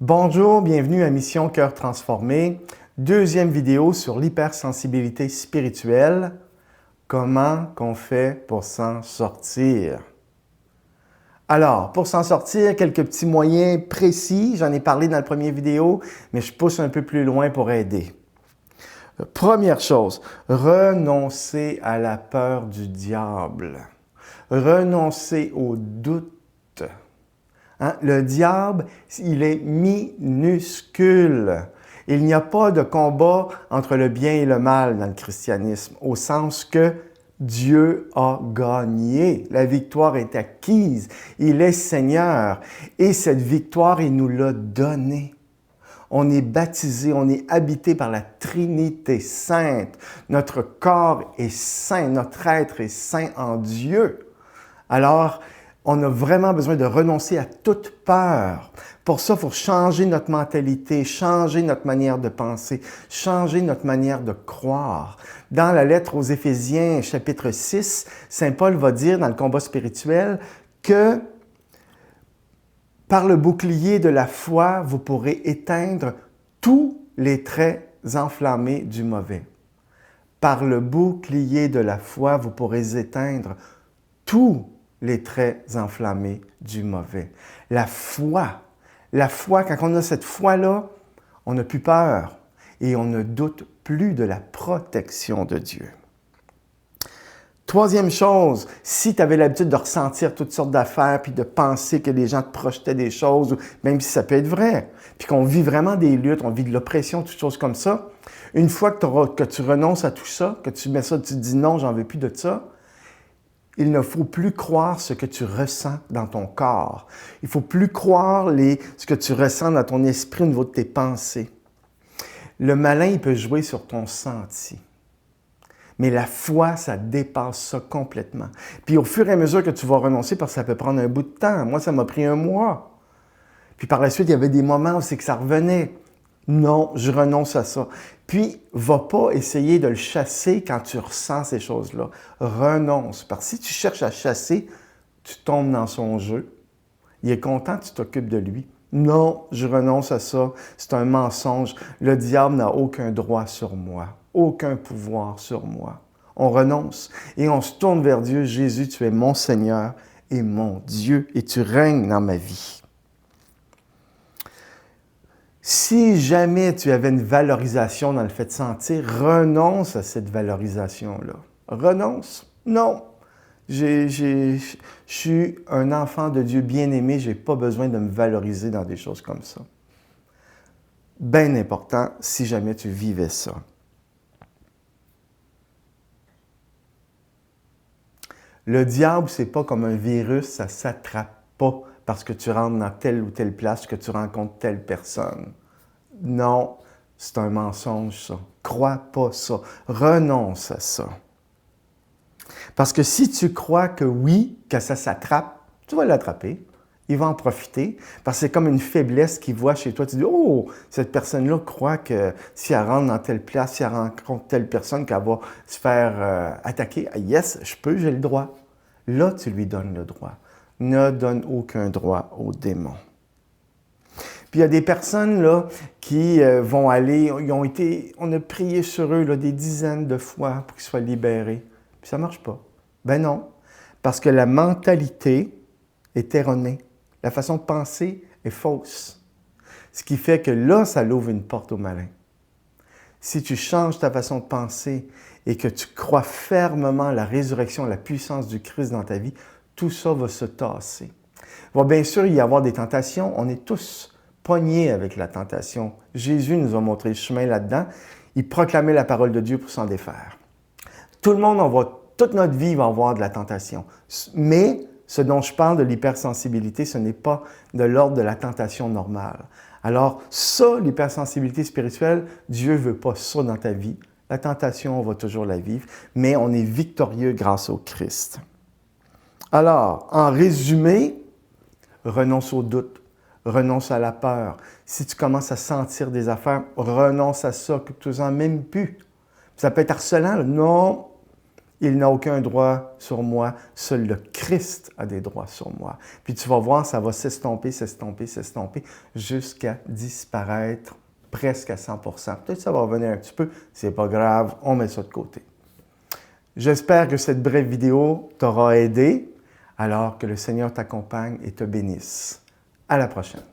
Bonjour, bienvenue à Mission Cœur Transformé, deuxième vidéo sur l'hypersensibilité spirituelle. Comment qu'on fait pour s'en sortir? Alors, pour s'en sortir, quelques petits moyens précis, j'en ai parlé dans la première vidéo, mais je pousse un peu plus loin pour aider. Première chose, renoncer à la peur du diable. Renoncer au doute. Le diable, il est minuscule. Il n'y a pas de combat entre le bien et le mal dans le christianisme, au sens que Dieu a gagné. La victoire est acquise. Il est Seigneur. Et cette victoire, il nous l'a donnée. On est baptisé, on est habité par la Trinité sainte. Notre corps est saint, notre être est saint en Dieu. Alors, on a vraiment besoin de renoncer à toute peur. Pour ça, il faut changer notre mentalité, changer notre manière de penser, changer notre manière de croire. Dans la lettre aux Éphésiens, chapitre 6, Saint Paul va dire dans le combat spirituel que par le bouclier de la foi, vous pourrez éteindre tous les traits enflammés du mauvais. Par le bouclier de la foi, vous pourrez éteindre tous les traits enflammés du mauvais. La foi, quand on a cette foi-là, on n'a plus peur et on ne doute plus de la protection de Dieu. Troisième chose, si tu avais l'habitude de ressentir toutes sortes d'affaires puis de penser que les gens te projetaient des choses, même si ça peut être vrai, puis qu'on vit vraiment des luttes, on vit de l'oppression, toutes choses comme ça, une fois que tu renonces à tout ça, que tu mets ça, tu te dis non, j'en veux plus de ça, il ne faut plus croire ce que tu ressens dans ton corps. Il ne faut plus croire ce que tu ressens dans ton esprit au niveau de tes pensées. Le malin, il peut jouer sur ton senti. Mais la foi, ça dépasse ça complètement. Puis au fur et à mesure que tu vas renoncer, parce que ça peut prendre un bout de temps. Moi, ça m'a pris un mois. Puis par la suite, il y avait des moments où c'est que ça revenait. Non, je renonce à ça. Puis, va pas essayer de le chasser quand tu ressens ces choses-là. Renonce. Parce que si tu cherches à chasser, tu tombes dans son jeu. Il est content, tu t'occupes de lui. Non, je renonce à ça. C'est un mensonge. Le diable n'a aucun droit sur moi, aucun pouvoir sur moi. On renonce et on se tourne vers Dieu. Jésus, tu es mon Seigneur et mon Dieu et tu règnes dans ma vie. Si jamais tu avais une valorisation dans le fait de sentir, renonce à cette valorisation-là. Renonce. Non. Je suis un enfant de Dieu bien-aimé, je n'ai pas besoin de me valoriser dans des choses comme ça. Bien important si jamais tu vivais ça. Le diable, c'est pas comme un virus, ça ne s'attrape pas parce que tu rentres dans telle ou telle place, que tu rencontres telle personne. Non, c'est un mensonge, ça. Crois pas ça. Renonce à ça. Parce que si tu crois que oui, que ça s'attrape, tu vas l'attraper. Il va en profiter. Parce que c'est comme une faiblesse qu'il voit chez toi. Tu dis, oh, cette personne-là croit que si elle rentre dans telle place, si elle rencontre telle personne, qu'elle va se faire attaquer. Ah, yes, je peux, j'ai le droit. Là, tu lui donnes le droit. Ne donne aucun droit au démon. Puis il y a des personnes là, qui vont aller, on a prié sur eux là, des dizaines de fois pour qu'ils soient libérés. Puis ça ne marche pas. Ben non, parce que la mentalité est erronée. La façon de penser est fausse. Ce qui fait que là, ça l'ouvre une porte au malin. Si tu changes ta façon de penser et que tu crois fermement à la résurrection, à la puissance du Christ dans ta vie, tout ça va se tasser. Il va bien sûr y avoir des tentations. On est tous pognés avec la tentation. Jésus nous a montré le chemin là-dedans. Il proclamait la parole de Dieu pour s'en défaire. Tout le monde, toute notre vie va avoir de la tentation. Mais ce dont je parle de l'hypersensibilité, ce n'est pas de l'ordre de la tentation normale. Alors ça, l'hypersensibilité spirituelle, Dieu ne veut pas ça dans ta vie. La tentation, on va toujours la vivre, mais on est victorieux grâce au Christ. Alors, en résumé, renonce au doute, renonce à la peur. Si tu commences à sentir des affaires, renonce à ça, que tu n'en même plus. Ça peut être harcelant, là. Non, Il n'a aucun droit sur moi, seul le Christ a des droits sur moi. Puis tu vas voir, ça va s'estomper, s'estomper, s'estomper, jusqu'à disparaître presque à 100%. Peut-être que ça va revenir un petit peu, c'est pas grave, on met ça de côté. J'espère que cette brève vidéo t'aura aidé, alors que le Seigneur t'accompagne et te bénisse. À la prochaine.